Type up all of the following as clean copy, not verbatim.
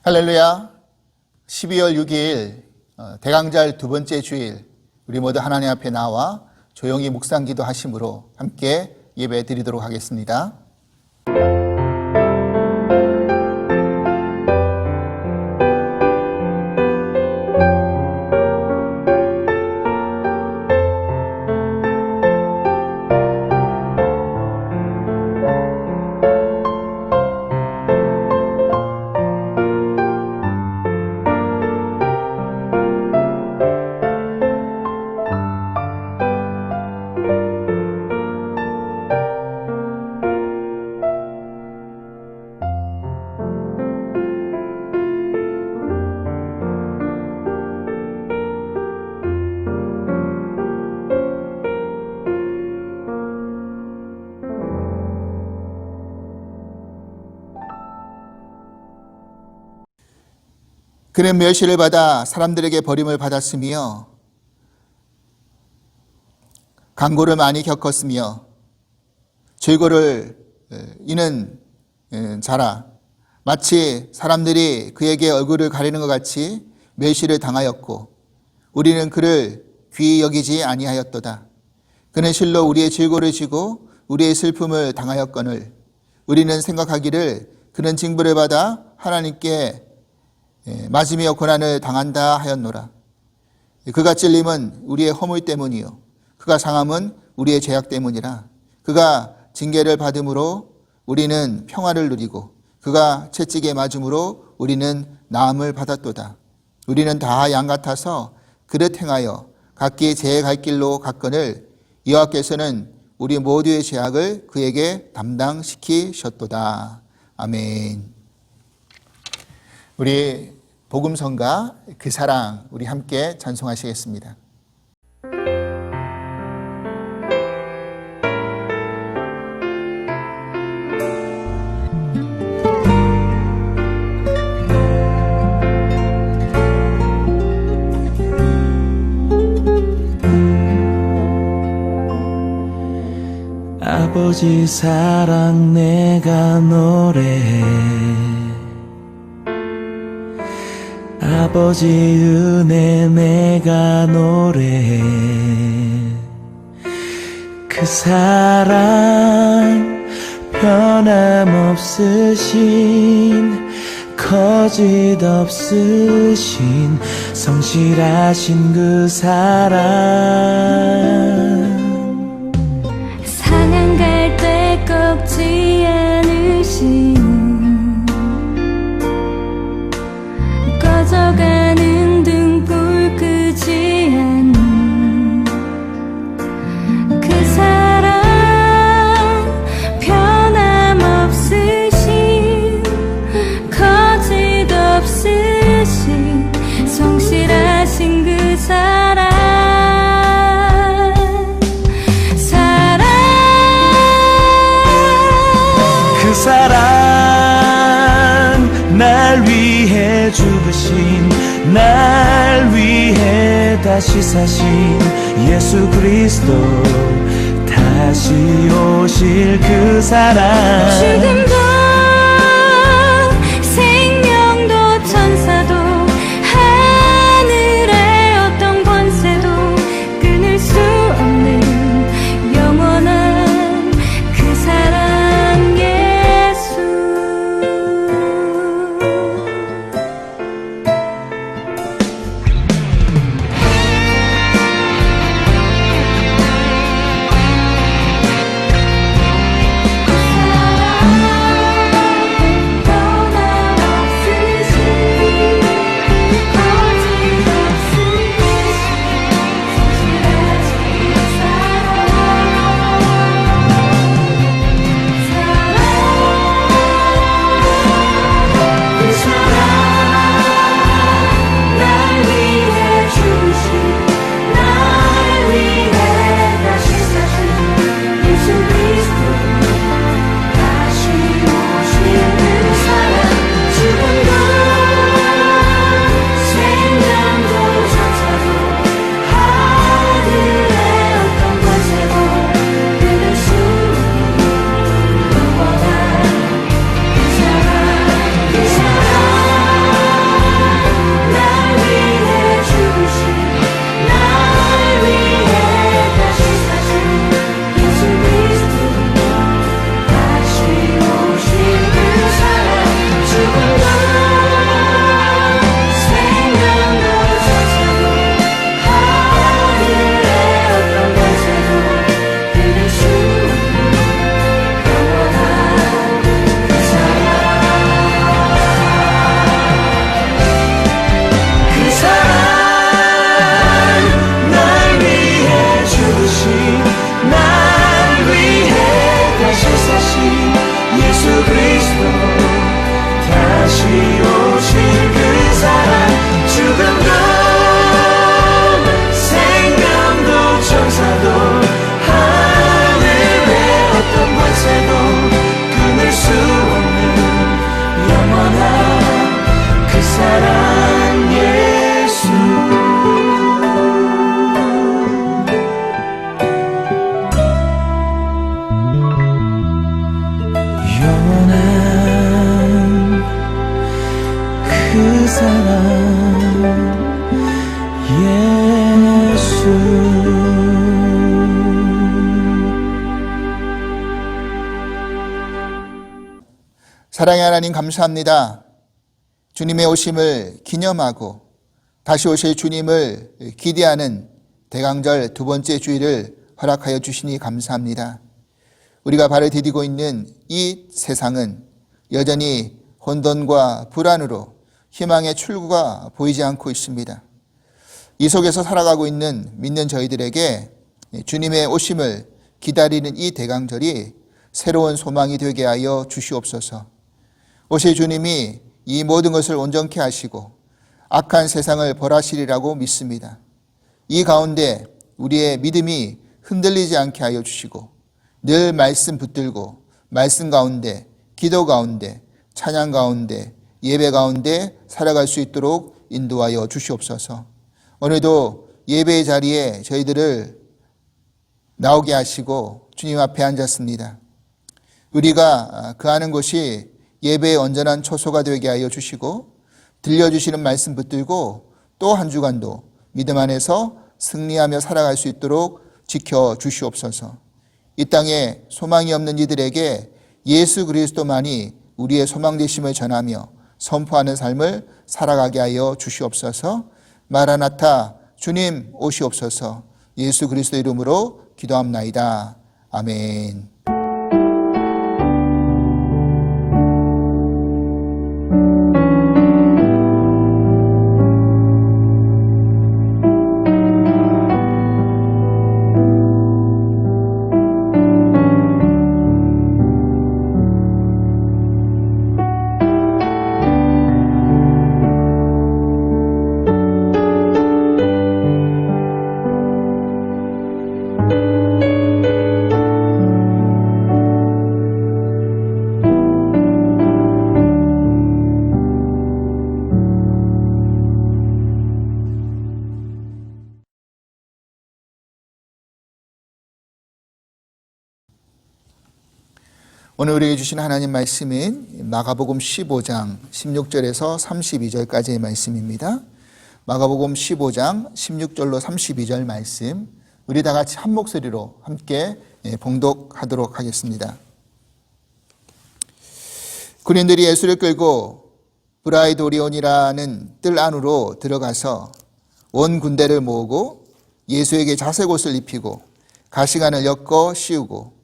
할렐루야. 12월 6일 대강절 두 번째 주일, 우리 모두 하나님 앞에 나와 조용히 묵상기도 하심으로 함께 예배 드리도록 하겠습니다. 그는 멸시를 받아 사람들에게 버림을 받았으며 강고를 많이 겪었으며 즐거를 이는 자라 마치 사람들이 그에게 얼굴을 가리는 것 같이 멸시를 당하였고 우리는 그를 귀히 여기지 아니하였도다. 그는 실로 우리의 즐거를 지고 우리의 슬픔을 당하였거늘 우리는 생각하기를 그는 징벌을 받아 하나님께 맞으며 고난을 당한다 하였노라. 그가 찔림은 우리의 허물 때문이요 그가 상함은 우리의 죄악 때문이라. 그가 징계를 받음으로 우리는 평화를 누리고 그가 채찍에 맞음으로 우리는 나음을 받았도다. 우리는 다 양 같아서 그릇 행하여 각기 제 갈 길로 갔거늘 여호와께서는 우리 모두의 죄악을 그에게 담당시키셨도다. 아멘. 우리 복음성가 그 사랑 우리 함께 찬송하시겠습니다. 아버지 사랑 내가 노래해 아버지 은혜 내가 노래해 그 사랑 변함없으신 거짓 없으신 성실하신 그 사랑 상한 갈 때 꺾지 않으신 꺼져가는 등불 끄지 않는 그 사랑 변함없으신 거짓 없으신 성실하신 그 사랑 그 사랑 날 위해 죽으신 날 위해 다시 사신 예수 그리스도 다시 오실 그 사랑 죽음도 생명도 천사도 하늘의 어떤 권세도 끊을 수 없는 영원한 그 사랑 예수 그 사랑 그 사랑 예수. 사랑의 하나님 감사합니다. 주님의 오심을 기념하고 다시 오실 주님을 기대하는 대강절 두 번째 주일을 허락하여 주시니 감사합니다. 우리가 발을 디디고 있는 이 세상은 여전히 혼돈과 불안으로 희망의 출구가 보이지 않고 있습니다. 이 속에서 살아가고 있는 믿는 저희들에게 주님의 오심을 기다리는 이 대강절이 새로운 소망이 되게 하여 주시옵소서. 오실 주님이 이 모든 것을 온전케 하시고 악한 세상을 벌하시리라고 믿습니다. 이 가운데 우리의 믿음이 흔들리지 않게 하여 주시고 늘 말씀 붙들고 말씀 가운데, 기도 가운데, 찬양 가운데, 예배 가운데 살아갈 수 있도록 인도하여 주시옵소서. 오늘도 예배의 자리에 저희들을 나오게 하시고 주님 앞에 앉았습니다. 우리가 거하는 곳이 예배의 온전한 초소가 되게 하여 주시고 들려주시는 말씀 붙들고 또 한 주간도 믿음 안에서 승리하며 살아갈 수 있도록 지켜주시옵소서. 이 땅에 소망이 없는 이들에게 예수 그리스도만이 우리의 소망 되심을 전하며 선포하는 삶을 살아가게 하여 주시옵소서. 마라나타 주님 오시옵소서. 예수 그리스도 이름으로 기도합나이다. 아멘. 오늘 우리에게 주신 하나님 말씀은 마가복음 15장 16절에서 32절까지의 말씀입니다. 마가복음 15장 16절로 32절 말씀, 우리 다 같이 한 목소리로 함께 봉독하도록 하겠습니다. 군인들이 예수를 끌고 브라이도리온이라는 뜰 안으로 들어가서 온 군대를 모으고 예수에게 자색옷을 입히고 가시관을 엮어 씌우고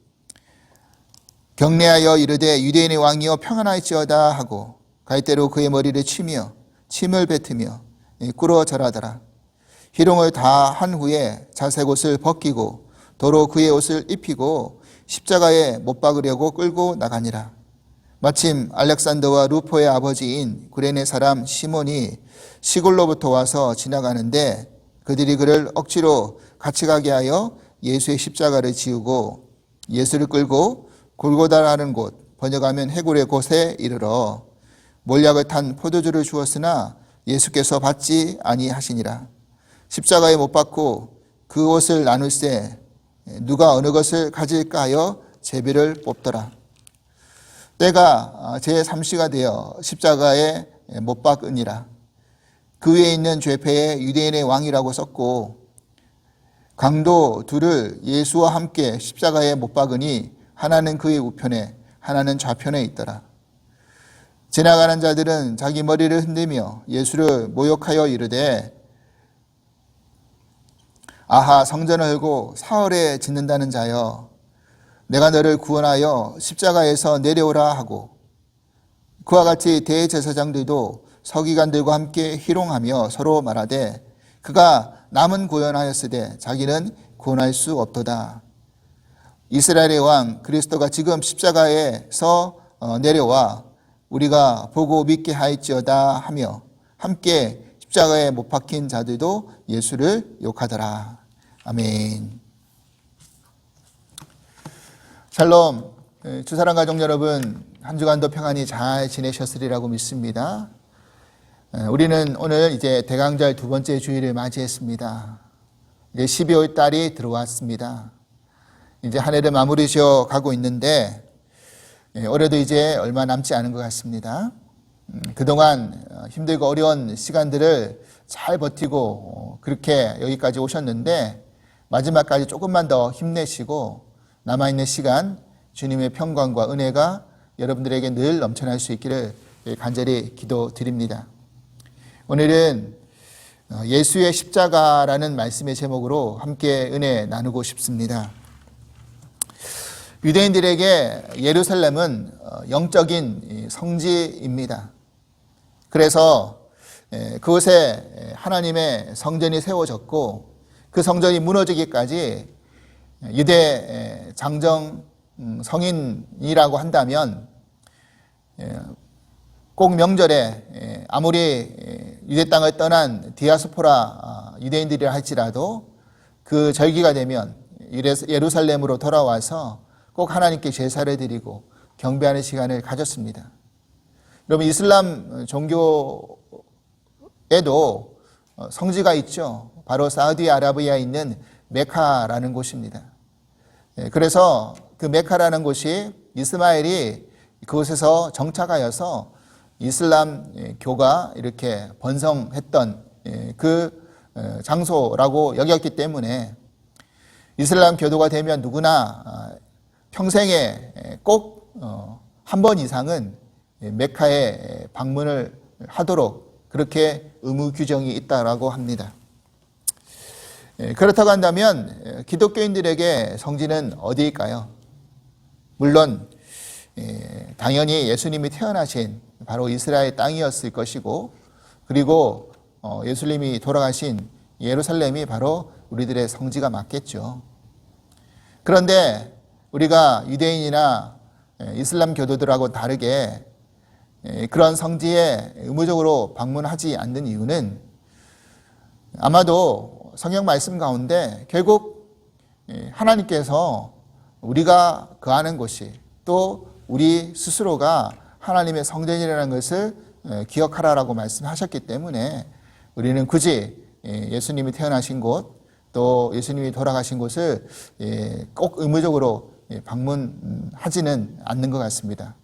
경례하여 이르되 유대인의 왕이여 평안할지어다 하고 갈대로 그의 머리를 치며 침을 뱉으며 꿇어 절하더라. 희롱을 다 한 후에 자색옷을 벗기고 도로 그의 옷을 입히고 십자가에 못 박으려고 끌고 나가니라. 마침 알렉산더와 루포의 아버지인 구레네 사람 시몬이 시골로부터 와서 지나가는데 그들이 그를 억지로 같이 가게 하여 예수의 십자가를 지우고 예수를 끌고 골고다라는 곳, 번역하면 해골의 곳에 이르러 몰약을 탄 포도주를 주었으나 예수께서 받지 아니하시니라. 십자가에 못 박고 그 옷을 나눌세 누가 어느 것을 가질까 하여 제비를 뽑더라. 때가 제3시가 되어 십자가에 못 박으니라. 그 위에 있는 죄패에 유대인의 왕이라고 썼고 강도 둘을 예수와 함께 십자가에 못 박으니 하나는 그의 우편에 하나는 좌편에 있더라. 지나가는 자들은 자기 머리를 흔들며 예수를 모욕하여 이르되 아하 성전을 헐고 사흘에 짓는다는 자여 내가 너를 구원하여 십자가에서 내려오라 하고 그와 같이 대제사장들도 서기관들과 함께 희롱하며 서로 말하되 그가 남은 구원하였으되 자기는 구원할 수 없도다. 이스라엘의 왕 그리스도가 지금 십자가에서 내려와 우리가 보고 믿게 하였지어다 하며 함께 십자가에 못 박힌 자들도 예수를 욕하더라. 아멘. 샬롬. 주사랑 가족 여러분, 한 주간도 평안히 잘 지내셨으리라고 믿습니다. 우리는 오늘 이제 대강절 두 번째 주일을 맞이했습니다. 이제 12월 달이 들어왔습니다. 이제 한 해를 마무리 지어 가고 있는데 올해도 이제 얼마 남지 않은 것 같습니다. 그동안 힘들고 어려운 시간들을 잘 버티고 그렇게 여기까지 오셨는데 마지막까지 조금만 더 힘내시고 남아있는 시간 주님의 평강과 은혜가 여러분들에게 늘 넘쳐날 수 있기를 간절히 기도드립니다. 오늘은 예수의 십자가라는 말씀의 제목으로 함께 은혜 나누고 싶습니다. 유대인들에게 예루살렘은 영적인 성지입니다. 그래서 그곳에 하나님의 성전이 세워졌고 그 성전이 무너지기까지 유대 장정 성인이라고 한다면 꼭 명절에 아무리 유대 땅을 떠난 디아스포라 유대인들이라 할지라도 그 절기가 되면 예루살렘으로 돌아와서 꼭 하나님께 제사를 드리고 경배하는 시간을 가졌습니다. 여러분, 이슬람 종교에도 성지가 있죠. 바로 사우디아라비아에 있는 메카라는 곳입니다. 그래서 그 메카라는 곳이 이스마엘이 그곳에서 정착하여서 이슬람 교가 이렇게 번성했던 그 장소라고 여겼기 때문에 이슬람 교도가 되면 누구나 평생에 꼭 한 번 이상은 메카에 방문을 하도록 그렇게 의무 규정이 있다라고 합니다. 그렇다고 한다면 기독교인들에게 성지는 어디일까요? 물론 당연히 예수님이 태어나신 바로 이스라엘 땅이었을 것이고 그리고 예수님이 돌아가신 예루살렘이 바로 우리들의 성지가 맞겠죠. 그런데 우리가 유대인이나 이슬람 교도들하고 다르게 그런 성지에 의무적으로 방문하지 않는 이유는 아마도 성경 말씀 가운데 결국 하나님께서 우리가 거하는 곳이 또 우리 스스로가 하나님의 성전이라는 것을 기억하라라고 말씀하셨기 때문에 우리는 굳이 예수님이 태어나신 곳 또 예수님이 돌아가신 곳을 꼭 의무적으로 방문하지는 않는 것 같습니다.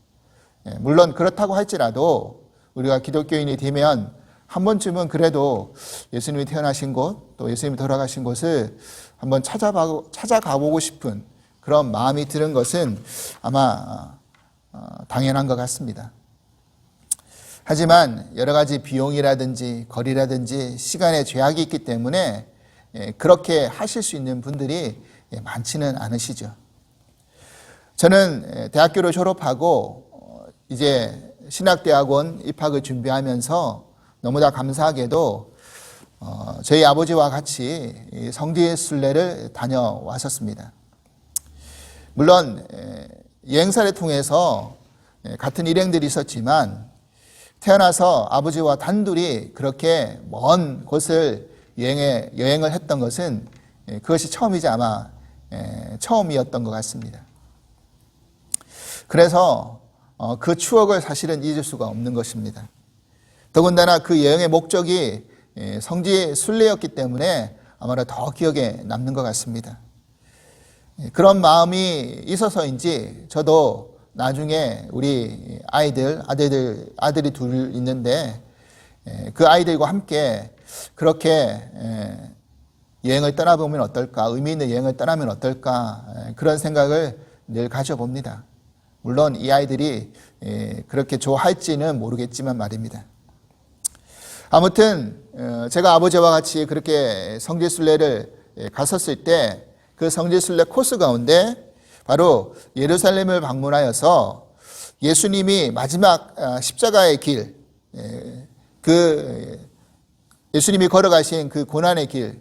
물론 그렇다고 할지라도 우리가 기독교인이 되면 한 번쯤은 그래도 예수님이 태어나신 곳 또 예수님이 돌아가신 곳을 한번 찾아가보고 싶은 그런 마음이 드는 것은 아마 당연한 것 같습니다. 하지만 여러 가지 비용이라든지 거리라든지 시간의 제약이 있기 때문에 그렇게 하실 수 있는 분들이 많지는 않으시죠. 저는 대학교를 졸업하고 이제 신학대학원 입학을 준비하면서 너무나 감사하게도 저희 아버지와 같이 성지의 순례를 다녀왔었습니다. 물론 여행사를 통해서 같은 일행들이 있었지만 태어나서 아버지와 단둘이 그렇게 먼 곳을 여행을 했던 것은 그것이 처음이지 아마 처음이었던 것 같습니다. 그래서 그 추억을 사실은 잊을 수가 없는 것입니다. 더군다나 그 여행의 목적이 성지 순례였기 때문에 아마도 더 기억에 남는 것 같습니다. 그런 마음이 있어서인지 저도 나중에 우리 아들이 둘 있는데 그 아이들과 함께 그렇게 여행을 떠나보면 어떨까, 의미 있는 여행을 떠나면 어떨까 그런 생각을 늘 가져봅니다. 물론 이 아이들이 그렇게 좋아할지는 모르겠지만 말입니다. 아무튼 제가 아버지와 같이 그렇게 성지순례를 갔었을 때 그 성지순례 코스 가운데 바로 예루살렘을 방문하여서 예수님이 마지막 십자가의 길, 그 예수님이 걸어가신 그 고난의 길,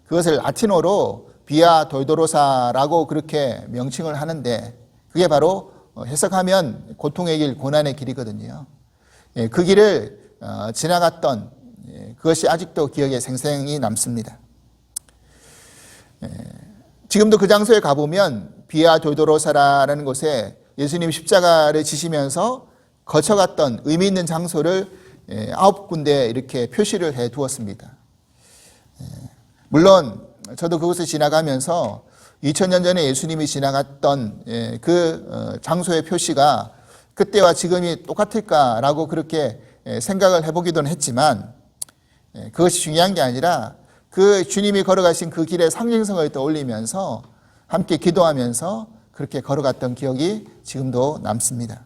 그것을 라틴어로 비아 돌도로사라고 그렇게 명칭을 하는데 그게 바로 해석하면 고통의 길, 고난의 길이거든요. 그 길을 지나갔던 그것이 아직도 기억에 생생히 남습니다. 지금도 그 장소에 가보면 비아 돌도로사라는 곳에 예수님 십자가를 지시면서 거쳐갔던 의미 있는 장소를 9군데 이렇게 표시를 해 두었습니다. 물론 저도 그곳을 지나가면서 2000년 전에 예수님이 지나갔던 그 장소의 표시가 그때와 지금이 똑같을까라고 그렇게 생각을 해보기도 했지만 그것이 중요한 게 아니라 그 주님이 걸어가신 그 길의 상징성을 떠올리면서 함께 기도하면서 그렇게 걸어갔던 기억이 지금도 남습니다.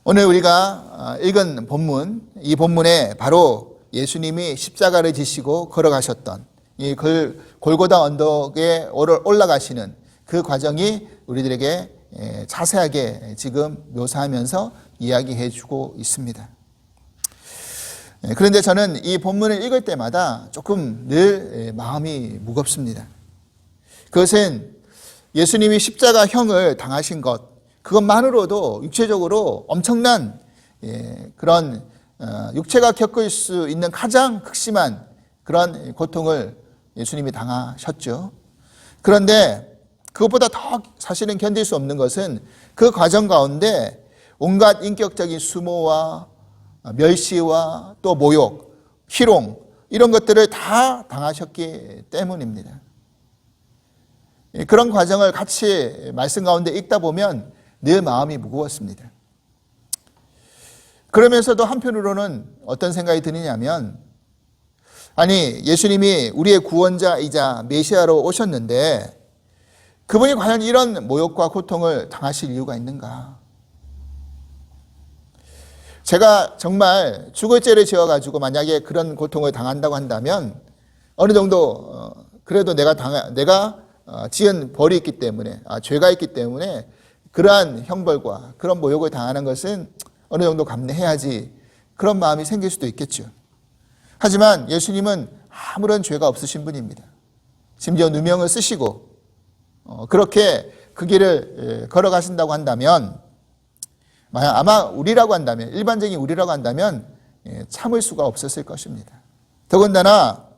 오늘 우리가 읽은 본문, 이 본문에 바로 예수님이 십자가를 지시고 걸어가셨던 이 골고다 언덕에 올라가시는 그 과정이 우리들에게 자세하게 지금 묘사하면서 이야기해 주고 있습니다. 그런데 저는 이 본문을 읽을 때마다 조금 늘 마음이 무겁습니다. 그것은 예수님이 십자가형을 당하신 것, 그것만으로도 육체적으로 엄청난 그런 육체가 겪을 수 있는 가장 극심한 그런 고통을 예수님이 당하셨죠. 그런데 그것보다 더 사실은 견딜 수 없는 것은 그 과정 가운데 온갖 인격적인 수모와 멸시와 또 모욕, 희롱 이런 것들을 다 당하셨기 때문입니다. 그런 과정을 같이 말씀 가운데 읽다 보면 늘 마음이 무거웠습니다. 그러면서도 한편으로는 어떤 생각이 드느냐면 아니 예수님이 우리의 구원자이자 메시아로 오셨는데 그분이 과연 이런 모욕과 고통을 당하실 이유가 있는가? 제가 정말 죽을 죄를 지어가지고 만약에 그런 고통을 당한다고 한다면 어느 정도 그래도 내가 지은 벌이 있기 때문에 죄가 있기 때문에 그러한 형벌과 그런 모욕을 당하는 것은 어느 정도 감내해야지 그런 마음이 생길 수도 있겠죠. 하지만 예수님은 아무런 죄가 없으신 분입니다. 심지어 누명을 쓰시고 그렇게 그 길을 걸어가신다고 한다면 아마 우리라고 한다면 일반적인 우리라고 한다면 참을 수가 없었을 것입니다. 더군다나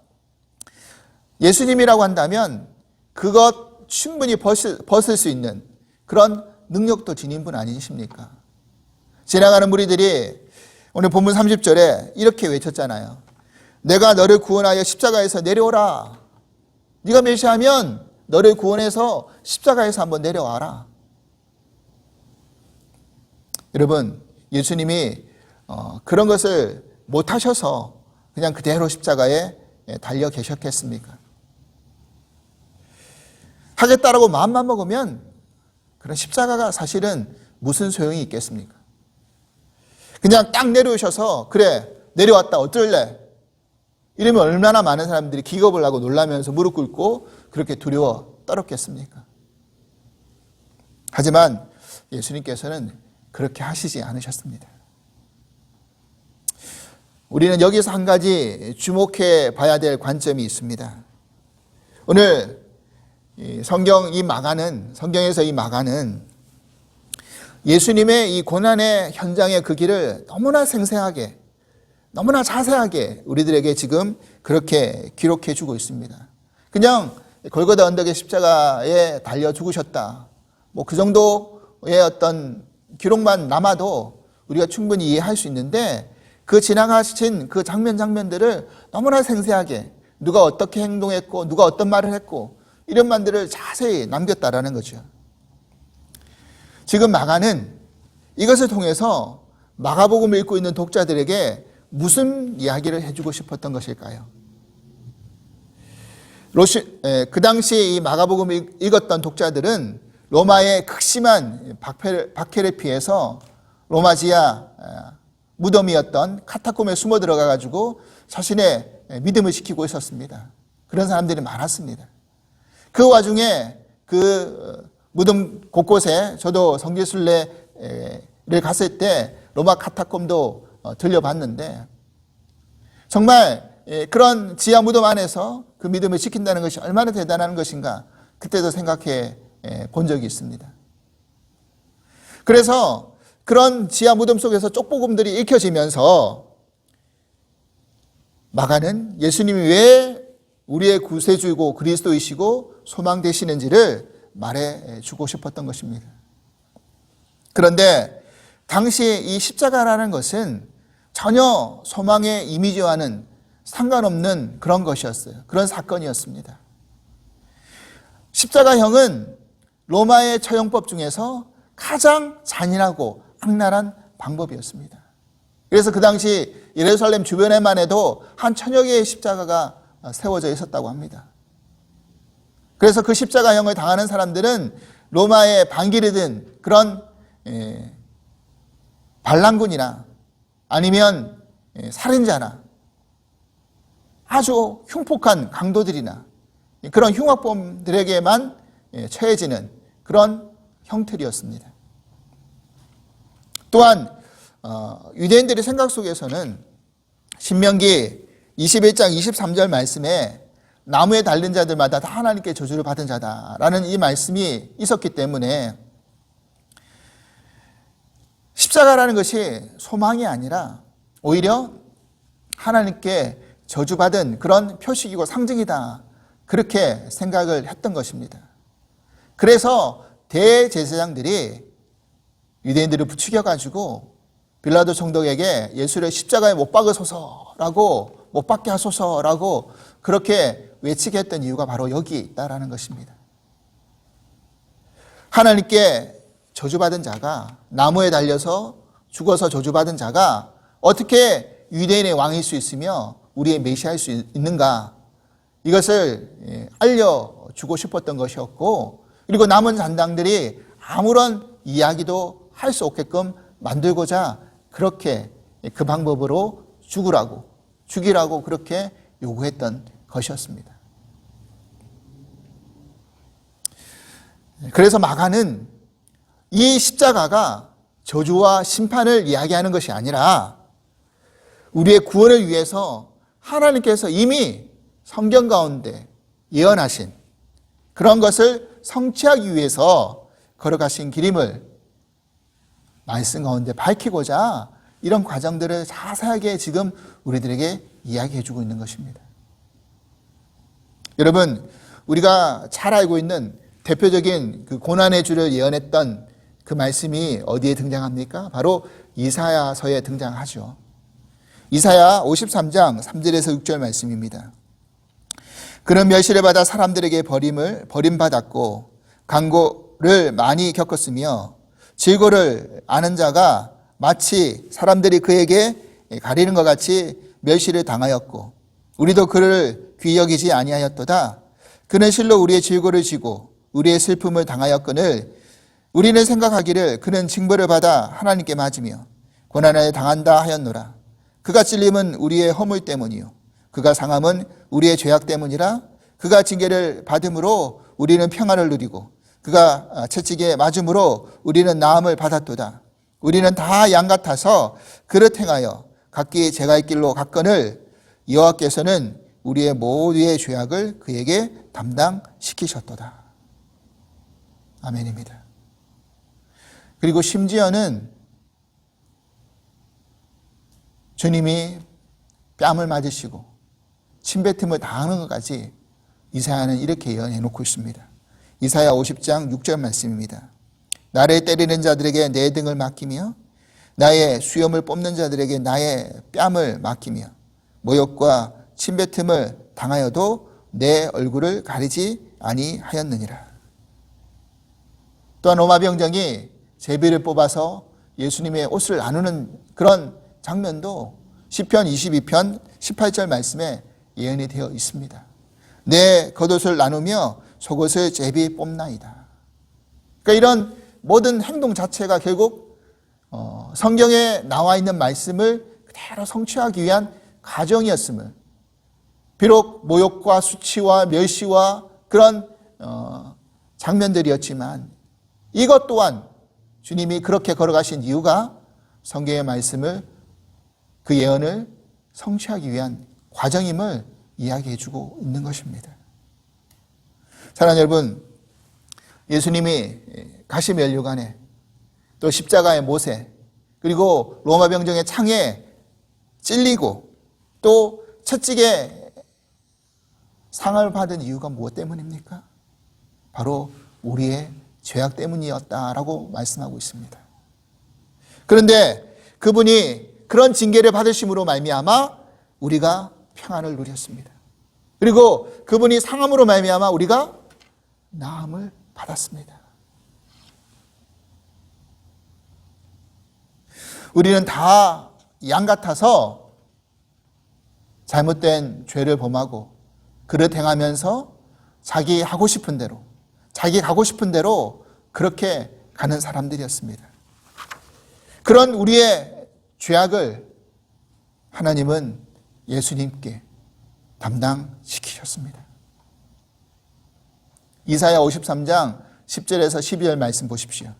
예수님이라고 한다면 그것 충분히 벗을 수 있는 그런 능력도 지닌 분 아니십니까? 지나가는 무리들이 오늘 본문 30절에 이렇게 외쳤잖아요. 내가 너를 구원하여 십자가에서 내려오라. 네가 메시아면 너를 구원해서 십자가에서 한번 내려와라. 여러분, 예수님이 그런 것을 못하셔서 그냥 그대로 십자가에 달려 계셨겠습니까? 하겠다라고 마음만 먹으면 그런 십자가가 사실은 무슨 소용이 있겠습니까? 그냥 딱 내려오셔서 그래 내려왔다 어쩔래? 이러면 얼마나 많은 사람들이 기겁을 하고 놀라면서 무릎 꿇고 그렇게 두려워 떨었겠습니까? 하지만 예수님께서는 그렇게 하시지 않으셨습니다. 우리는 여기서 한 가지 주목해 봐야 될 관점이 있습니다. 오늘 성경에서 이 마가는 예수님의 이 고난의 현장의 그 길을 너무나 생생하게, 너무나 자세하게 우리들에게 지금 그렇게 기록해 주고 있습니다. 그냥 골고다 언덕의 십자가에 달려 죽으셨다. 뭐 그 정도의 어떤 기록만 남아도 우리가 충분히 이해할 수 있는데 그 지나가신 그 장면들을 너무나 생생하게 누가 어떻게 행동했고 누가 어떤 말을 했고 이런 말들을 자세히 남겼다라는 거죠. 지금 마가는 이것을 통해서 마가복음을 읽고 있는 독자들에게 무슨 이야기를 해주고 싶었던 것일까요? 그 당시 이 마가복음을 읽었던 독자들은 로마의 극심한 박해를 피해서 로마 지하 무덤이었던 카타콤에 숨어 들어가 가지고 자신의 믿음을 지키고 있었습니다. 그런 사람들이 많았습니다. 그 와중에 그 무덤 곳곳에 저도 성지순례를 갔을 때 로마 카타콤도 들려봤는데 정말 그런 지하 무덤 안에서 그 믿음을 지킨다는 것이 얼마나 대단한 것인가 그때도 생각해 본 적이 있습니다. 그래서 그런 지하 무덤 속에서 쪽복음들이 읽혀지면서 마가는 예수님이 왜 우리의 구세주이고 그리스도이시고 소망 되시는지를 말해주고 싶었던 것입니다. 그런데 당시 이 십자가라는 것은 전혀 소망의 이미지와는 상관없는 그런 것이었어요. 그런 사건이었습니다. 십자가형은 로마의 처형법 중에서 가장 잔인하고 악랄한 방법이었습니다. 그래서 그 당시 예루살렘 주변에만 해도 한 1000여 개의 십자가가 세워져 있었다고 합니다. 그래서 그 십자가형을 당하는 사람들은 로마의 반기를 든 그런 반란군이나 아니면 살인자나 아주 흉폭한 강도들이나 그런 흉악범들에게만 처해지는 그런 형틀이었습니다. 또한 유대인들의 생각 속에서는 신명기 21장 23절 말씀에 나무에 달린 자들마다 다 하나님께 저주를 받은 자다라는 이 말씀이 있었기 때문에 십자가라는 것이 소망이 아니라 오히려 하나님께 저주받은 그런 표식이고 상징이다, 그렇게 생각을 했던 것입니다. 그래서 대제사장들이 유대인들을 부추겨가지고 빌라도 총독에게 예수를 십자가에 못 박으소서라고, 못 박게 하소서라고 그렇게 외치게 했던 이유가 바로 여기에 있다라는 것입니다. 하나님께 저주받은 자가, 나무에 달려서 죽어서 저주받은 자가 어떻게 유대인의 왕일 수 있으며 우리의 메시아일 수 있는가, 이것을 알려주고 싶었던 것이었고, 그리고 남은 잔당들이 아무런 이야기도 할 수 없게끔 만들고자 그렇게 그 방법으로 죽이라고 그렇게 요구했던 것이었습니다. 그래서 마가는 이 십자가가 저주와 심판을 이야기하는 것이 아니라 우리의 구원을 위해서 하나님께서 이미 성경 가운데 예언하신 그런 것을 성취하기 위해서 걸어가신 길임을 말씀 가운데 밝히고자 이런 과정들을 자세하게 지금 우리들에게 이야기해 주고 있는 것입니다. 여러분, 우리가 잘 알고 있는 대표적인 그 고난의 주를 예언했던 그 말씀이 어디에 등장합니까? 바로 이사야서에 등장하죠. 이사야 53장 3절에서 6절 말씀입니다. 그는 멸시를 받아 사람들에게 버림받았고 강고를 많이 겪었으며 질고를 아는 자가 마치 사람들이 그에게 가리는 것 같이 멸시를 당하였고 우리도 그를 귀히 여기지 아니하였도다. 그는 실로 우리의 질고를 지고 우리의 슬픔을 당하였거늘 우리는 생각하기를 그는 징벌을 받아 하나님께 맞으며 고난을 당한다 하였노라. 그가 찔림은 우리의 허물 때문이요 그가 상함은 우리의 죄악 때문이라. 그가 징계를 받음으로 우리는 평안을 누리고 그가 채찍에 맞음으로 우리는 나음을 받았도다. 우리는 다 양 같아서 그릇 행하여 각기 제갈 길로 갔거늘 여호와께서는 우리의 모두의 죄악을 그에게 담당시키셨도다. 아멘입니다. 그리고 심지어는 주님이 뺨을 맞으시고 침뱉음을 당하는 것까지 이사야는 이렇게 예언해 놓고 있습니다. 이사야 50장 6절 말씀입니다. 나를 때리는 자들에게 내 등을 맡기며 나의 수염을 뽑는 자들에게 나의 뺨을 맡기며 모욕과 침뱉음을 당하여도 내 얼굴을 가리지 아니하였느니라. 또한 로마 병정이 제비를 뽑아서 예수님의 옷을 나누는 그런 장면도 시편 22편 18절 말씀에 예언이 되어 있습니다. 내 겉옷을 나누며 속옷을 제비 뽑나이다. 그러니까 이런 모든 행동 자체가 결국 성경에 나와 있는 말씀을 그대로 성취하기 위한 과정이었음을, 비록 모욕과 수치와 멸시와 그런 장면들이었지만 이것 또한 주님이 그렇게 걸어가신 이유가 성경의 말씀을, 그 예언을 성취하기 위한 과정임을 이야기해 주고 있는 것입니다. 사랑하는 여러분, 예수님이 가시면류관에 또 십자가의 못에 그리고 로마 병정의 창에 찔리고 또 채찍에 상을 받은 이유가 무엇 때문입니까? 바로 우리의 죄악 때문이었다라고 말씀하고 있습니다. 그런데 그분이 그런 징계를 받으심으로 말미암아 우리가 평안을 누렸습니다. 그리고 그분이 상함으로 말미암아 우리가 나음을 받았습니다. 우리는 다 양 같아서 잘못된 죄를 범하고 그릇 행하면서 자기 하고 싶은 대로, 자기 가고 싶은 대로 그렇게 가는 사람들이었습니다. 그런 우리의 죄악을 하나님은 예수님께 담당시키셨습니다. 이사야 53장 10절에서 12절 말씀 보십시오.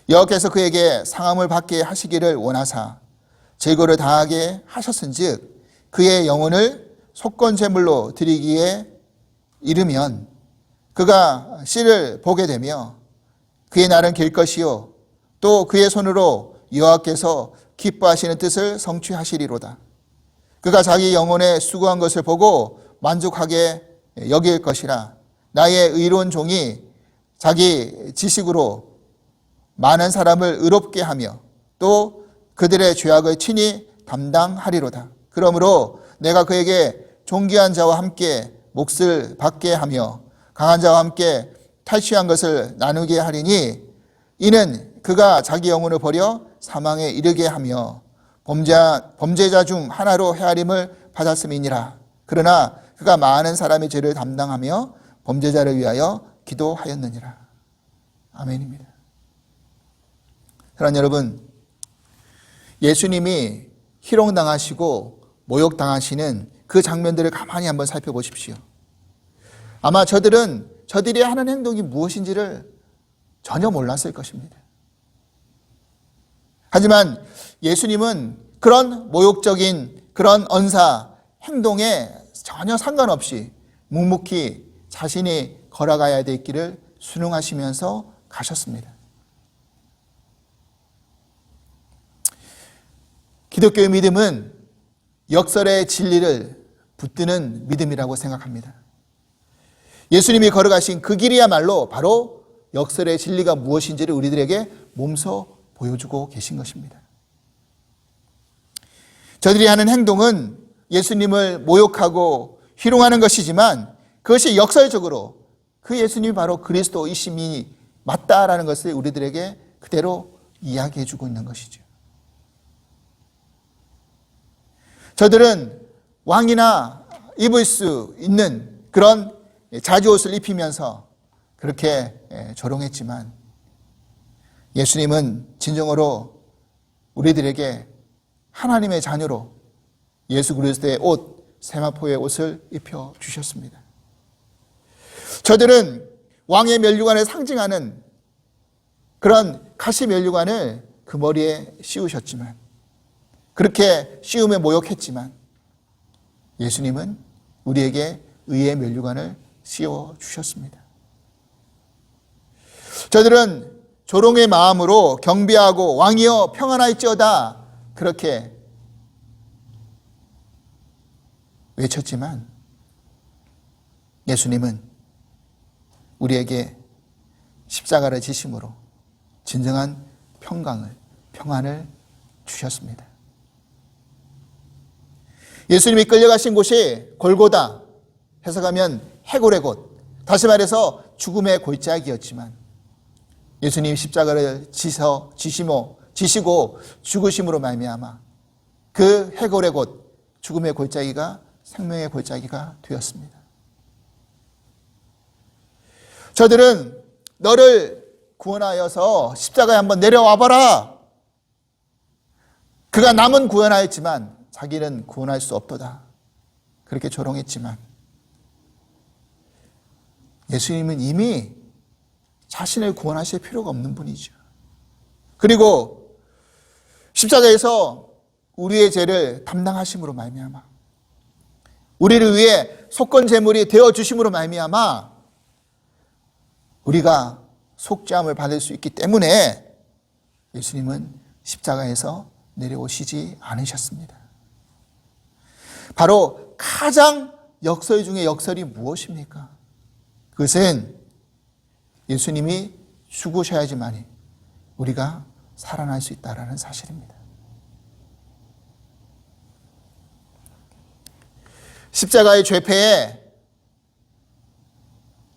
여호와께서 그에게 상함을 받게 하시기를 원하사 재고를 다하게 하셨은즉 그의 영혼을 속건제물로 드리기에 이르면 그가 씨를 보게 되며 그의 날은 길 것이요 또 그의 손으로 여호와께서 기뻐하시는 뜻을 성취하시리로다. 그가 자기 영혼에 수고한 것을 보고 만족하게 여길 것이라. 나의 의로운 종이 자기 지식으로 많은 사람을 의롭게 하며 또 그들의 죄악을 친히 담당하리로다. 그러므로 내가 그에게 존귀한 자와 함께 몫을 받게 하며 강한 자와 함께 탈취한 것을 나누게 하리니 이는 그가 자기 영혼을 버려 사망에 이르게 하며 범죄자 중 하나로 헤아림을 받았음이니라. 그러나 그가 많은 사람의 죄를 담당하며 범죄자를 위하여 기도하였느니라. 아멘입니다. 사랑하는 여러분, 예수님이 희롱당하시고 모욕당하시는 그 장면들을 가만히 한번 살펴보십시오. 아마 저들이 하는 행동이 무엇인지를 전혀 몰랐을 것입니다. 하지만 예수님은 그런 모욕적인 그런 언사 행동에 전혀 상관없이 묵묵히 자신이 걸어가야 될 길을 순응하시면서 가셨습니다. 기독교의 믿음은 역설의 진리를 붙드는 믿음이라고 생각합니다. 예수님이 걸어가신 그 길이야말로 바로 역설의 진리가 무엇인지를 우리들에게 몸소 보여주고 계신 것입니다. 저들이 하는 행동은 예수님을 모욕하고 희롱하는 것이지만 그것이 역설적으로 그 예수님이 바로 그리스도이심이 맞다라는 것을 우리들에게 그대로 이야기해 주고 있는 것이죠. 저들은 왕이나 입을 수 있는 그런 자주옷을 입히면서 그렇게 조롱했지만 예수님은 진정으로 우리들에게 하나님의 자녀로 예수 그리스도의 옷, 세마포의 옷을 입혀주셨습니다. 저들은 왕의 면류관을 상징하는 그런 가시 면류관을 그 머리에 씌우셨지만 그렇게 씌우며 모욕했지만 예수님은 우리에게 의의 면류관을 씌워주셨습니다. 저들은 조롱의 마음으로 경배하고 왕이여 평안하일지어다 그렇게 외쳤지만 예수님은 우리에게 십자가를 지심으로 진정한 평안을 주셨습니다. 예수님이 끌려가신 곳이 골고다, 해석하면 해골의 곳, 다시 말해서 죽음의 골짜기였지만 예수님이 십자가를 지시고 죽으심으로 말미암아 그 해골의 곳, 죽음의 골짜기가 생명의 골짜기가 되었습니다. 저들은 너를 구원하여서 십자가에 한번 내려와 봐라. 그가 남은 구원하였지만 자기는 구원할 수 없도다. 그렇게 조롱했지만 예수님은 이미 자신을 구원하실 필요가 없는 분이죠. 그리고 십자가에서 우리의 죄를 담당하심으로 말미암아 우리를 위해 속건제물이 되어주심으로 말미암아 우리가 속죄함을 받을 수 있기 때문에 예수님은 십자가에서 내려오시지 않으셨습니다. 바로 가장 역설 중에 역설이 무엇입니까? 그것은 예수님이 죽으셔야지만이 우리가 살아날 수 있다는 사실입니다. 십자가의 죄패에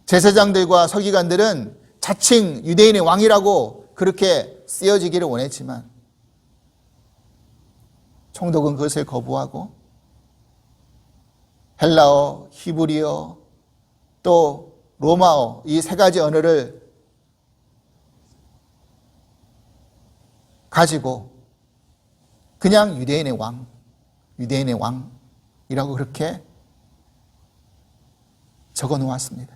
제사장들과 서기관들은 자칭 유대인의 왕이라고 그렇게 쓰여지기를 원했지만 총독은 그것을 거부하고 헬라어, 히브리어, 또 로마어 이 세 가지 언어를 가지고 그냥 유대인의 왕이라고 그렇게 적어 놓았습니다.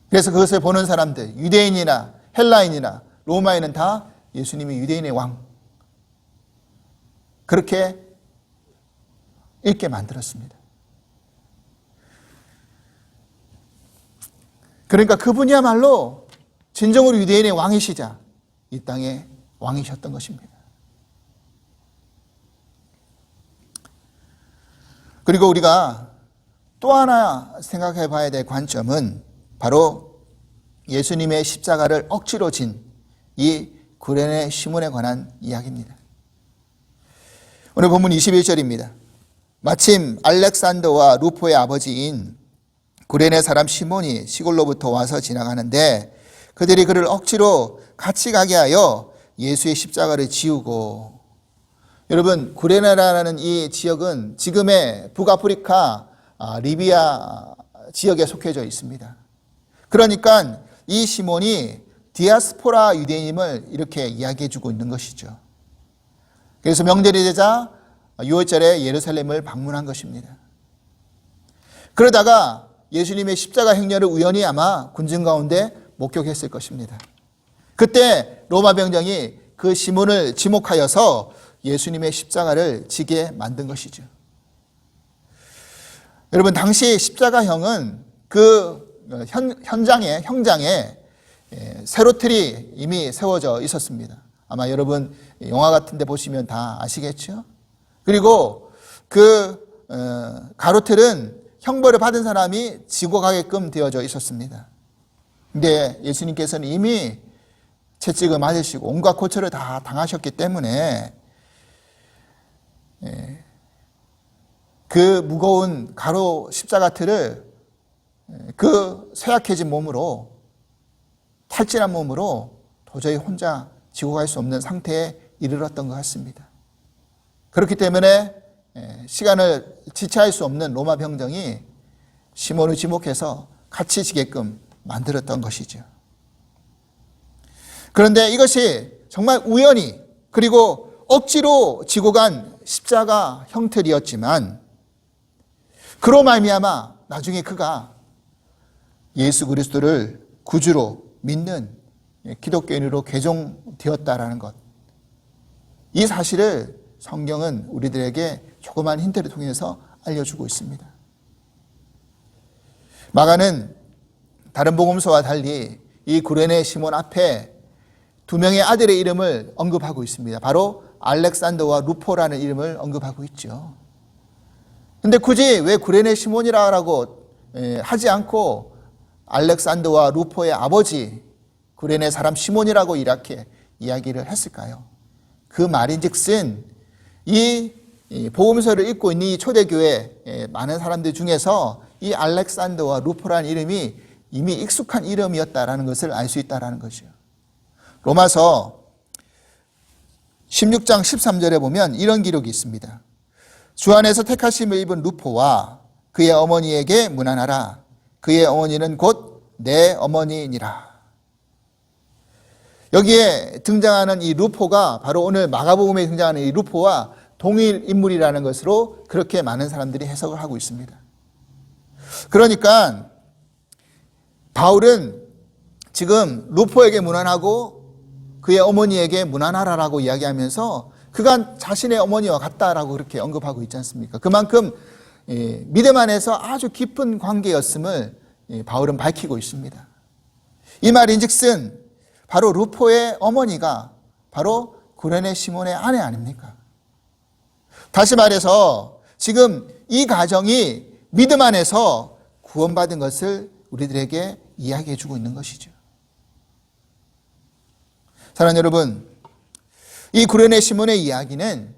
그래서 그것을 보는 사람들, 유대인이나 헬라인이나 로마인은 다 예수님이 유대인의 왕, 그렇게 읽게 만들었습니다. 그러니까 그분이야말로 진정으로 유대인의 왕이시자 이 땅의 왕이셨던 것입니다. 그리고 우리가 또 하나 생각해 봐야 될 관점은 바로 예수님의 십자가를 억지로 진 이 구레네 시몬에 관한 이야기입니다. 오늘 본문 21절입니다. 마침 알렉산더와 루포의 아버지인 구레네 사람 시몬이 시골로부터 와서 지나가는데 그들이 그를 억지로 같이 가게 하여 예수의 십자가를 지우고, 여러분 구레네라는 이 지역은 지금의 북아프리카 리비아 지역에 속해져 있습니다. 그러니까 이 시몬이 디아스포라 유대인임을 이렇게 이야기해 주고 있는 것이죠. 그래서 명절이 되자 6월절에 예루살렘을 방문한 것입니다. 그러다가 예수님의 십자가 행렬을 우연히 아마 군중 가운데 목격했을 것입니다. 그때 로마 병정이 그 시몬을 지목하여서 예수님의 십자가를 지게 만든 것이죠. 여러분 당시 십자가형은 그 형장에 세로틀이 이미 세워져 있었습니다. 아마 여러분 영화 같은 데 보시면 다 아시겠죠? 그리고 그 가로틀은 형벌을 받은 사람이 지고 가게끔 되어져 있었습니다. 근데 예수님께서는 이미 채찍을 맞으시고 온갖 고초를 다 당하셨기 때문에 그 무거운 가로 십자가 틀을 그 쇠약해진 몸으로, 탈진한 몸으로 도저히 혼자 지고 갈 수 없는 상태에 이르렀던 것 같습니다. 그렇기 때문에 시간을 지체할 수 없는 로마 병정이 시몬을 지목해서 같이 지게끔 만들었던 것이죠. 그런데 이것이 정말 우연히 그리고 억지로 지고 간 십자가 형틀이었지만 그로 말미암아 나중에 그가 예수 그리스도를 구주로 믿는 기독교인으로 개종되었다라는 것, 이 사실을 성경은 우리들에게 조그만 힌트를 통해서 알려주고 있습니다. 마가는 다른 복음서와 달리 이 구레네 시몬 앞에 두 명의 아들의 이름을 언급하고 있습니다. 바로 알렉산더와 루포라는 이름을 언급하고 있죠. 근데 굳이 왜 구레네 시몬이라고 하지 않고 알렉산더와 루포의 아버지 구레네 사람 시몬이라고 이렇게 이야기를 했을까요? 그 말인즉슨 이 복음서를 읽고 있는 이 초대교회 많은 사람들 중에서 이 알렉산더와 루포라는 이름이 이미 익숙한 이름이었다라는 것을 알 수 있다라는 거죠. 로마서 16장 13절에 보면 이런 기록이 있습니다. 주 안에서 택하심을 입은 루포와 그의 어머니에게 문안하라. 그의 어머니는 곧 내 어머니니라. 여기에 등장하는 이 루포가 바로 오늘 마가복음에 등장하는 이 루포와 동일 인물이라는 것으로 그렇게 많은 사람들이 해석을 하고 있습니다. 그러니까 바울은 지금 루포에게 문안하고 그의 어머니에게 문안하라라고 이야기하면서 그가 자신의 어머니와 같다라고 그렇게 언급하고 있지 않습니까? 그만큼 믿음 안에서 아주 깊은 관계였음을 바울은 밝히고 있습니다. 이 말인즉슨 바로 루포의 어머니가 바로 구레네 시몬의 아내 아닙니까? 다시 말해서 지금 이 가정이 믿음 안에서 구원받은 것을 우리들에게 이야기해 주고 있는 것이죠. 사랑하는 여러분, 이 구레네 시몬의 이야기는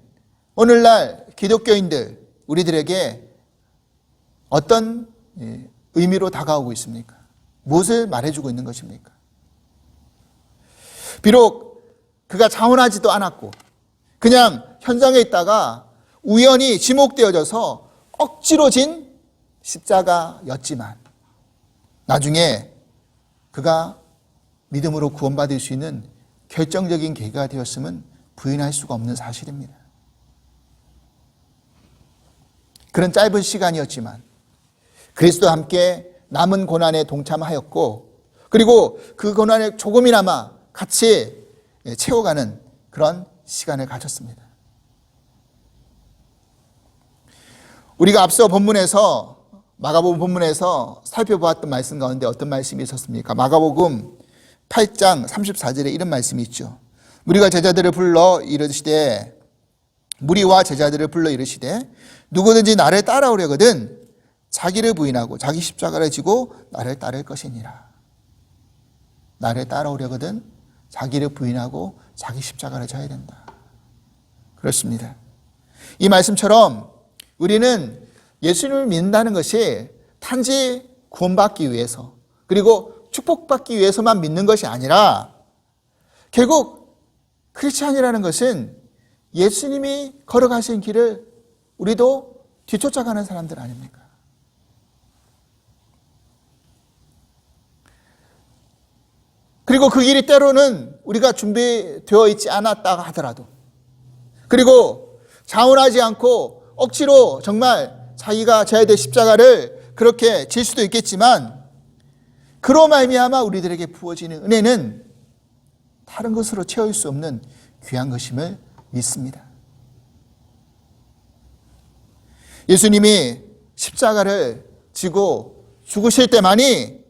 오늘날 기독교인들 우리들에게 어떤 의미로 다가오고 있습니까? 무엇을 말해주고 있는 것입니까? 비록 그가 자원하지도 않았고 그냥 현장에 있다가 우연히 지목되어져서 억지로 진 십자가였지만 나중에 그가 믿음으로 구원받을 수 있는 결정적인 계기가 되었음은 부인할 수가 없는 사실입니다. 그런 짧은 시간이었지만 그리스도와 함께 남은 고난에 동참하였고 그리고 그 고난을 조금이나마 같이 채워가는 그런 시간을 가졌습니다. 우리가 앞서 본문에서 마가복음 본문에서 살펴보았던 말씀 가운데 어떤 말씀이 있었습니까? 마가복음 8장 34절에 이런 말씀이 있죠. 무리와 제자들을 불러 이르시되 누구든지 나를 따라오려거든 자기를 부인하고 자기 십자가를 지고 나를 따를 것이니라. 나를 따라오려거든 자기를 부인하고 자기 십자가를 져야 된다. 그렇습니다. 이 말씀처럼 우리는 예수님을 믿는다는 것이 단지 구원받기 위해서 그리고 축복받기 위해서만 믿는 것이 아니라 결국 크리스찬이라는 것은 예수님이 걸어가신 길을 우리도 뒤쫓아가는 사람들 아닙니까? 그리고 그 길이 때로는 우리가 준비되어 있지 않았다 하더라도 그리고 자원하지 않고 억지로 정말 자기가 져야 될 십자가를 그렇게 질 수도 있겠지만 그로 말미암아 우리들에게 부어지는 은혜는 다른 것으로 채울 수 없는 귀한 것임을 믿습니다. 예수님이 십자가를 지고 죽으실 때만이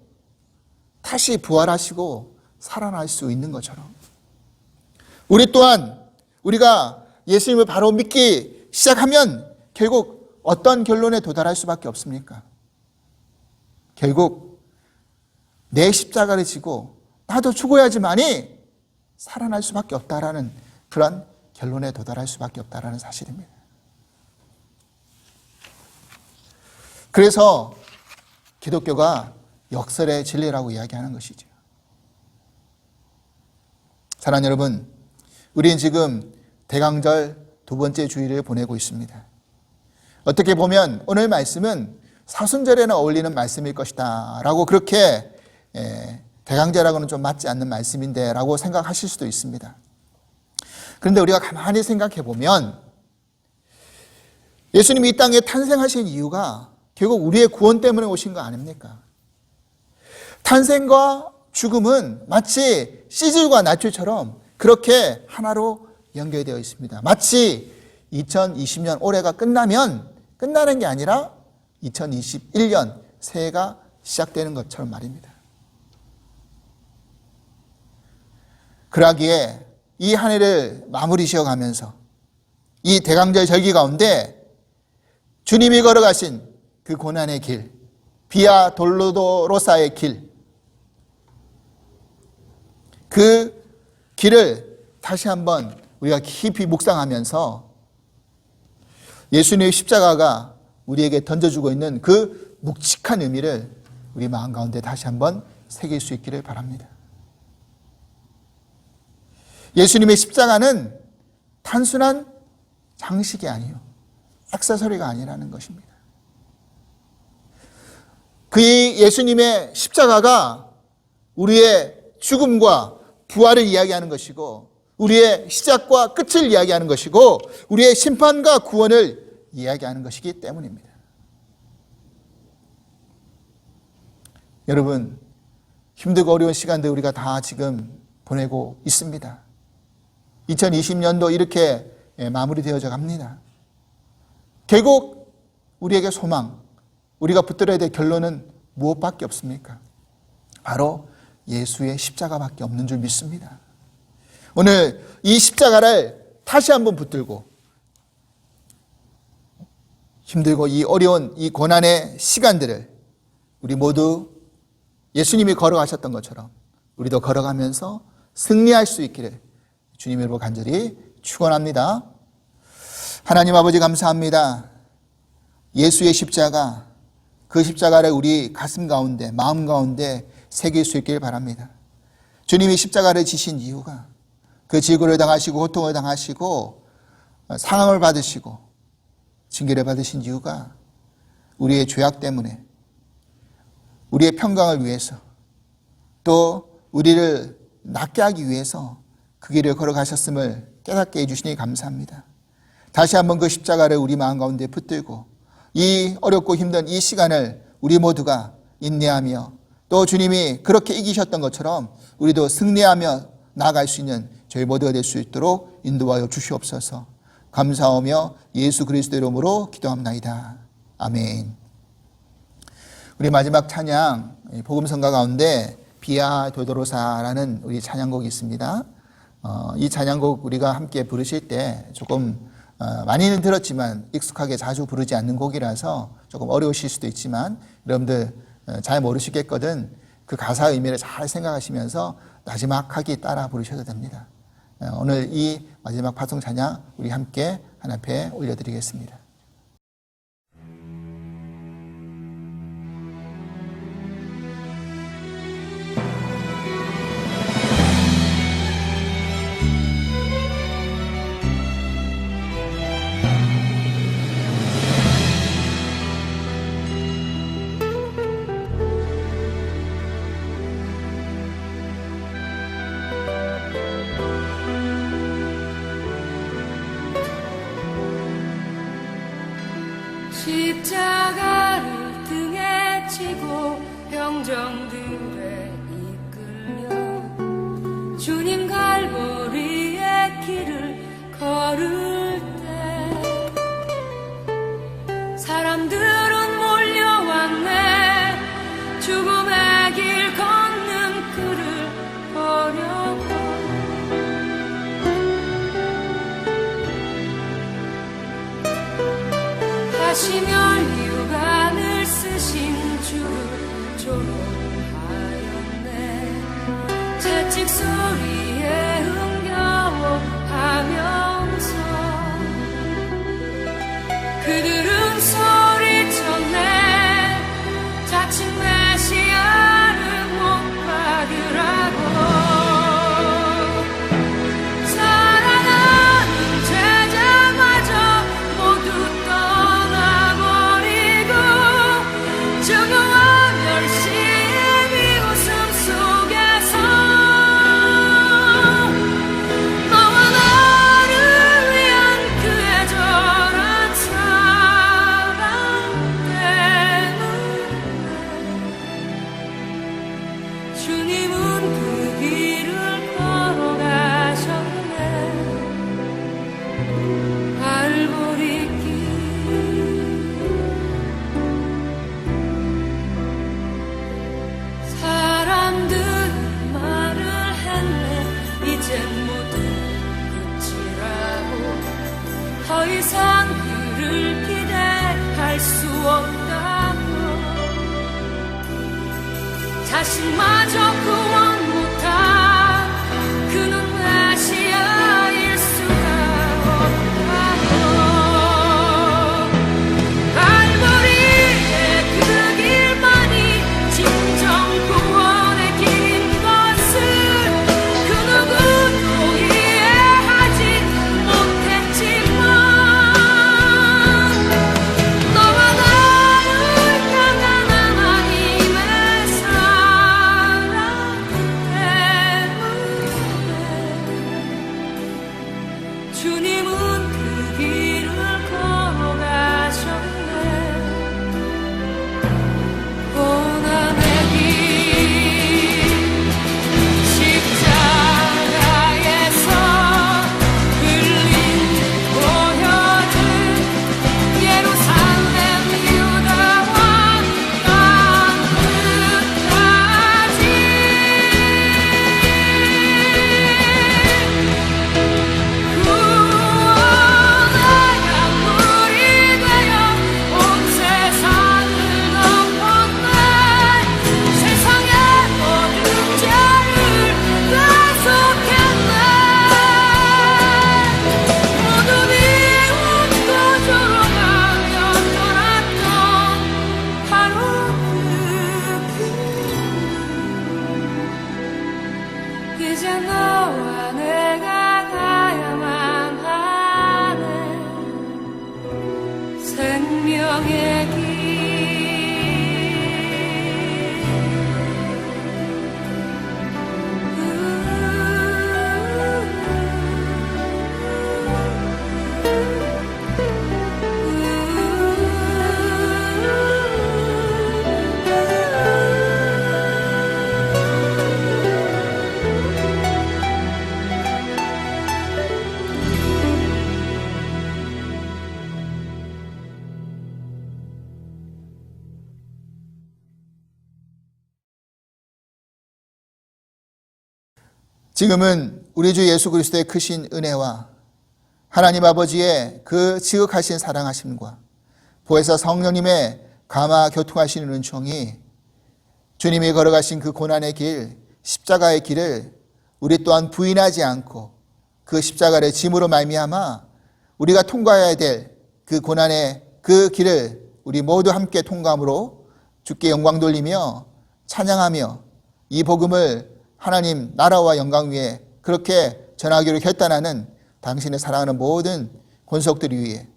다시 부활하시고 살아날 수 있는 것처럼 우리 또한 우리가 예수님을 바로 믿기 시작하면 결국 어떤 결론에 도달할 수밖에 없습니까? 결국 내 십자가를 지고 나도 죽어야지만이 살아날 수밖에 없다라는 그런 결론에 도달할 수밖에 없다라는 사실입니다. 그래서 기독교가 역설의 진리라고 이야기하는 것이죠. 사랑하는 여러분, 우리는 지금 대강절 두 번째 주일을 보내고 있습니다. 어떻게 보면 오늘 말씀은 사순절에는 어울리는 말씀일 것이다 라고 그렇게 대강절하고는 좀 맞지 않는 말씀인데 라고 생각하실 수도 있습니다. 그런데 우리가 가만히 생각해 보면 예수님이 이 땅에 탄생하신 이유가 결국 우리의 구원 때문에 오신 거 아닙니까? 탄생과 죽음은 마치 시즐과 나출처럼 그렇게 하나로 연결되어 있습니다. 마치 2020년 올해가 끝나면 끝나는 게 아니라 2021년 새해가 시작되는 것처럼 말입니다. 그러기에 이 한 해를 마무리 지어가면서 이 대강절 절기 가운데 주님이 걸어가신 그 고난의 길, 비아 돌로도로사의 길, 그 길을 다시 한번 우리가 깊이 묵상하면서 예수님의 십자가가 우리에게 던져주고 있는 그 묵직한 의미를 우리 마음 가운데 다시 한번 새길 수 있기를 바랍니다. 예수님의 십자가는 단순한 장식이 아니요 액세서리가 아니라는 것입니다. 그 예수님의 십자가가 우리의 죽음과 부활을 이야기하는 것이고 우리의 시작과 끝을 이야기하는 것이고 우리의 심판과 구원을 이야기하는 것이기 때문입니다. 여러분, 힘들고 어려운 시간들 우리가 다 지금 보내고 있습니다. 2020년도 이렇게 마무리되어져 갑니다. 결국 우리에게 소망, 우리가 붙들어야 될 결론은 무엇밖에 없습니까? 바로 예수의 십자가밖에 없는 줄 믿습니다. 오늘 이 십자가를 다시 한번 붙들고 힘들고 이 어려운 이 고난의 시간들을 우리 모두 예수님이 걸어가셨던 것처럼 우리도 걸어가면서 승리할 수 있기를 주님의 이름으로 간절히 축원합니다. 하나님 아버지 감사합니다. 예수의 십자가, 그 십자가를 우리 가슴 가운데, 마음 가운데 새길 수 있길 바랍니다. 주님이 십자가를 지신 이유가 그 지구를 당하시고 고통을 당하시고 상함을 받으시고 징계를 받으신 이유가 우리의 죄악 때문에, 우리의 평강을 위해서, 또 우리를 낫게 하기 위해서 그 길을 걸어가셨음을 깨닫게 해주시니 감사합니다. 다시 한번 그 십자가를 우리 마음 가운데 붙들고 이 어렵고 힘든 이 시간을 우리 모두가 인내하며, 또 주님이 그렇게 이기셨던 것처럼 우리도 승리하며 나아갈 수 있는 저희 모두가 될 수 있도록 인도하여 주시옵소서. 감사하며 예수 그리스도의 이름으로 기도합나이다. 아멘. 우리 마지막 찬양, 복음성가 가운데 비아 도도로사라는 우리 찬양곡이 있습니다. 이 찬양곡 우리가 함께 부르실 때 조금 많이는 들었지만 익숙하게 자주 부르지 않는 곡이라서 조금 어려우실 수도 있지만 여러분들 잘 모르시겠거든 그 가사 의미를 잘 생각하시면서 나지막하게 따라 부르셔도 됩니다. 오늘 이 마지막 파송 찬양 우리 함께 하나님 앞에 올려드리겠습니다. 십자가를 등에 지고 병정들에 이끌려 주님 갈보리의 길을 걸을 때 사람들은 몰려왔네. 죽음의 길 걷는 그를 보려고 다시 면류관을 쓰신 주를 조롱하였네. 채찍 소리에 흥겨워하면서 그들은 소리쳤네. 자칭 메시아를 못 받으라고. 더 이상 그를 기대할 수 없다고. 자신마저 구원 못한 그는 메시아일 수가 없다고. 갈보리의 그 길만이 진정 구원의 길인 것을 그 누구도 이해하지 못했지만 너와 나를 향한 하나님의 사랑 생명의 길 지금은 우리 주 예수 그리스도의 크신 은혜와 하나님 아버지의 그 지극하신 사랑하심과 보혜사 성령님의 감화 교통하시는 은총이 주님이 걸어가신 그 고난의 길, 십자가의 길을 우리 또한 부인하지 않고 그 십자가를 짐으로 말미암아 우리가 통과해야 될 그 고난의 그 길을 우리 모두 함께 통과함으로 주께 영광 돌리며 찬양하며 이 복음을 하나님 나라와 영광 위에 그렇게 전하기로 결단하는 당신의 사랑하는 모든 권속들을 위해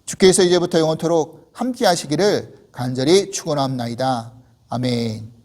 주께서 이제부터 영원토록 함께 하시기를 간절히 축원합나이다. 아멘.